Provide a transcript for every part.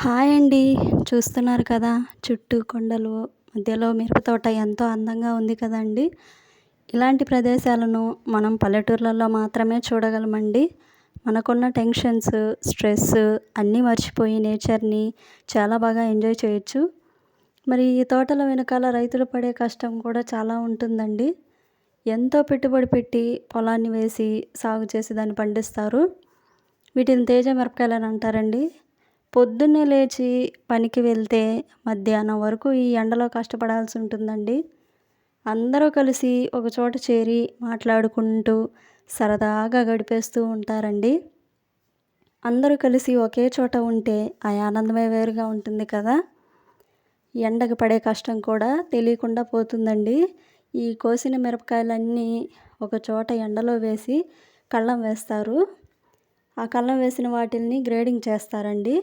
Hi అండి. చూస్తున్నారు కదా! చుట్టూ కొండలు, మధ్యలో మిరప తోట ఎంతో అందంగా ఉంది కదండీ! ఇలాంటి ప్రదేశాలను మనం పల్లెటూర్లలో మాత్రమే చూడగలమండి. మనకున్న టెన్షన్స్, స్ట్రెస్ అన్నీ మర్చిపోయి నేచర్‌ని చాలా బాగా ఎంజాయ్ చేయొచ్చు. మరి ఈ తోటల వెనకాల రైతులు పడే కష్టం కూడా చాలా ఉంటుందండి. ఎంతో పెట్టుబడి పెట్టి పొలాన్ని వేసి, సాగు చేసి దాన్ని పండిస్తారు. వీటిని తేజ మిరపకాయలని అంటారండి. పొద్దున్నే లేచి పనికి వెళ్తే మధ్యాహ్నం వరకు ఈ ఎండలో కష్టపడాల్సి ఉంటుందండి. అందరూ కలిసి ఒక చోట చేరి మాట్లాడుకుంటూ సరదాగా గడిపేస్తూ ఉంటారండి. అందరూ కలిసి ఒకే చోట ఉంటే ఆ ఆనందమే వేరుగా ఉంటుంది కదా! ఎండకు పడే కష్టం కూడా తెలియకుండా పోతుందండి. ఈ కోసిన మిరపకాయలన్నీ ఒక చోట ఎండలో వేసి కళ్ళం వేస్తారు. ఆ కళ్ళం వేసిన వాటిల్ని గ్రేడింగ్ చేస్తారండి.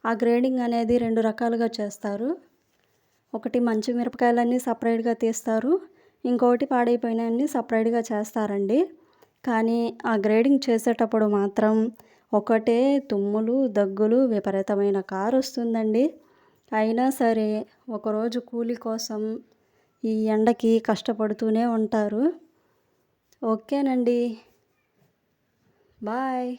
ఆ గ్రేడింగ్ అనేది 2 రకాలుగా చేస్తారు. ఒకటి మంచి మిరపకాయలన్నీ సపరేట్‌గా తీస్తారు. ఇంకొకటి పాడైపోయినయన్నీ సపరేట్‌గా చేస్తారండి. కానీ ఆ గ్రేడింగ్ చేసేటప్పుడు మాత్రం ఒకటే తుమ్ములు, దగ్గులు, విపరీతమైన కారొస్తుందండి. అయినా సరే ఒకరోజు కూలి కోసం ఈ ఎండకి కష్టపడుతూనే ఉంటారు. ఓకేనండి. బాయ్.